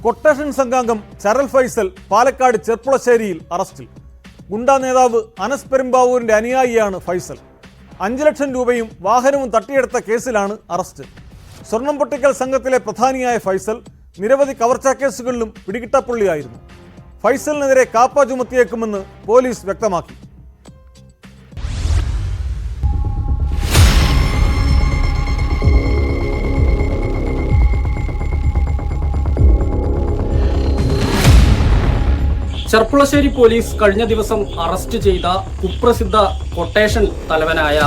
Quotation സംഘാംഗം ചരൽ Faisal Palakkad ചെർപ്പുളശ്ശേരിയിൽ അറസ്റ്റിൽ. ഗുണ്ടാ നേതാവ് അനസ് പെരുമ്പാവൂരിന്റെ അനുയായിയാണ് ഫൈസൽ. 5 ലക്ഷം രൂപയും വാഹനവും തട്ടിയെടുത്ത കേസിലാണ് അറസ്റ്റ്. സ്വർണം പൊട്ടിക്കൽ സംഘത്തിലെ പ്രധാനിയായ ഫൈസൽ നിരവധി കവർച്ചാ കേസുകളിലും പിടികിട്ടാപ്പുള്ളിയായിരുന്നു. ഫൈസലിനെതിരെ കാപ്പ ചുമത്തിയേക്കുമെന്ന് പോലീസ് വ്യക്തമാക്കി. ചെർപ്പുളശ്ശേരി പോലീസ് കഴിഞ്ഞ ദിവസം അറസ്റ്റ് ചെയ്ത കുപ്രസിദ്ധ കൊട്ടേഷൻ തലവനായ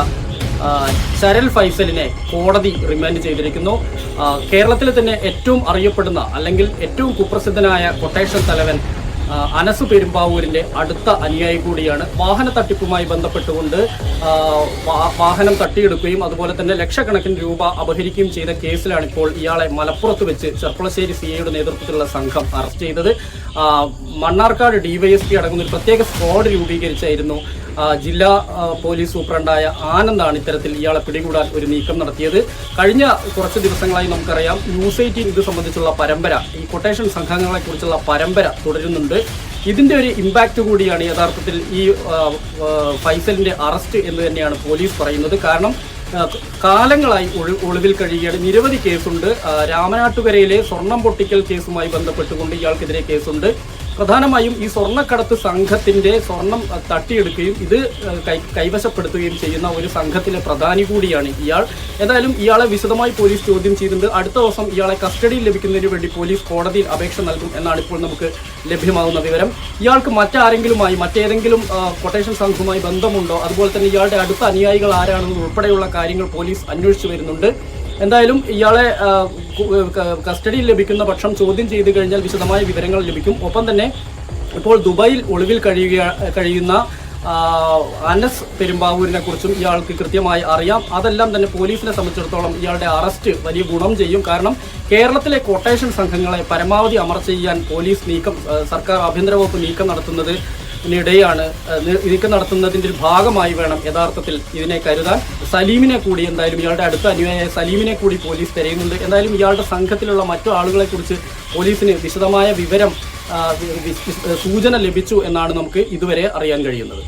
ചരൽ ഫൈസലിനെ കോടതി റിമാൻഡ് ചെയ്തിരിക്കുന്നു. കേരളത്തിലെ തന്നെ ഏറ്റവും അറിയപ്പെടുന്ന അല്ലെങ്കിൽ ഏറ്റവും കുപ്രസിദ്ധനായ കൊട്ടേഷൻ തലവൻ അനസ് പെരുമ്പാവൂരിന്റെ അടുത്ത അനുയായി കൂടിയാണ്. വാഹന തട്ടിപ്പുമായി ബന്ധപ്പെട്ടുകൊണ്ട് വാഹനം തട്ടിയെടുക്കുകയും അതുപോലെ തന്നെ ലക്ഷക്കണക്കിന് രൂപ അപഹരിക്കുകയും ചെയ്ത കേസിലാണ് ഇപ്പോൾ ഇയാളെ മലപ്പുറത്ത് വെച്ച് ചെർപ്പുളശ്ശേരി സിഐയുടെ നേതൃത്വത്തിലുള്ള സംഘം അറസ്റ്റ് ചെയ്തത്. മണ്ണാർക്കാട് ഡിവൈഎസ്പി അടങ്ങുന്ന ഒരു പ്രത്യേക സ്ക്വാഡ് രൂപീകരിച്ചായിരുന്നു ജില്ലാ പോലീസ് സൂപ്രണ്ടായ ആനന്ദാണ് ഇത്തരത്തിൽ ഇയാളെ പിടികൂടാൻ ഒരു നീക്കം നടത്തിയത്. കഴിഞ്ഞ കുറച്ച് ദിവസങ്ങളായി നമുക്കറിയാം ന്യൂസ് 18 ഇത് സംബന്ധിച്ചുള്ള പരമ്പര, ഈ കൊട്ടേഷൻ സംഘങ്ങളെ കുറിച്ചുള്ള പരമ്പര തുടരുന്നുണ്ട്. ഇതിന്റെ ഒരു ഇമ്പാക്റ്റ് കൂടിയാണ് യഥാർത്ഥത്തിൽ ഈ ഫൈസലിന്റെ അറസ്റ്റ് എന്ന് തന്നെയാണ് പോലീസ് പറയുന്നത്. കാരണം കാലങ്ങളായി ഒളിവിൽ കഴിയുകയാണ്. നിരവധി കേസുണ്ട്. രാമനാട്ടുകരയിലെ സ്വർണം പൊട്ടിക്കൽ കേസുമായി ബന്ധപ്പെട്ടുകൊണ്ട് ഇയാൾക്കെതിരെ കേസുണ്ട്. പ്രധാനമായും ഈ സ്വർണ്ണക്കടത്ത് സംഘത്തിന്റെ സ്വർണം തട്ടിയെടുക്കുകയും ഇത് കൈവശപ്പെടുത്തുകയും ചെയ്യുന്ന ഒരു സംഘത്തിലെ പ്രധാനി കൂടിയാണ് ഇയാൾ. ഏതായാലും ഇയാളെ വിശദമായി പോലീസ് ചോദ്യം ചെയ്തിട്ടുണ്ട്. അടുത്ത ദിവസം ഇയാളെ കസ്റ്റഡിയിൽ ലഭിക്കുന്നതിന് വേണ്ടി പോലീസ് കോടതിയിൽ അപേക്ഷ നൽകും എന്നാണ് ഇപ്പോൾ നമുക്ക് ലഭ്യമാകുന്ന വിവരം. ഇയാൾക്ക് മറ്റേതെങ്കിലും കൊട്ടേഷൻ സംഘവുമായി ബന്ധമുണ്ടോ, അതുപോലെ തന്നെ ഇയാളുടെ അടുത്ത അനുയായികൾ ആരാണെന്ന് ഉൾപ്പെടെയുള്ള കാര്യങ്ങൾ പോലീസ് അന്വേഷിച്ചു വരുന്നുണ്ട്. എന്തായാലും ഇയാളെ കസ്റ്റഡിയിൽ ലഭിക്കുന്ന പക്ഷം ചോദ്യം ചെയ്തു കഴിഞ്ഞാൽ വിശദമായ വിവരങ്ങൾ ലഭിക്കും. ഒപ്പം തന്നെ ഇപ്പോൾ ദുബായിൽ ഒളിവിൽ കഴിയുന്ന അനസ് പെരുമ്പാവൂരിനെ കുറിച്ചും ഇയാൾക്ക് കൃത്യമായി അറിയാം. അതെല്ലാം തന്നെ പോലീസിനെ സംബന്ധിച്ചിടത്തോളം ഇയാളുടെ അറസ്റ്റ് വലിയ ഗുണം ചെയ്യും. കാരണം കേരളത്തിലെ കൊട്ടേഷൻ സംഘങ്ങളെ പരമാവധി അമർച്ച ചെയ്യാൻ സർക്കാർ ആഭ്യന്തര വകുപ്പ് നീക്കം നടത്തുന്നതിൻ്റെ ഒരു ഭാഗമായി വേണം യഥാർത്ഥത്തിൽ ഇതിനെ കരുതാൻ. സലീമിനെ കൂടി എന്തായാലും ഇയാളുടെ അടുത്ത അനുയായ സലീമിനെ കൂടി പോലീസ് തിരയുന്നുണ്ട്. എന്തായാലും ഇയാളുടെ സംഘത്തിലുള്ള മറ്റു ആളുകളെ കുറിച്ച് പോലീസിന് വിശദമായ സൂചന ലഭിച്ചു എന്നാണ് നമുക്ക് ഇതുവരെ അറിയാൻ കഴിയുന്നത്.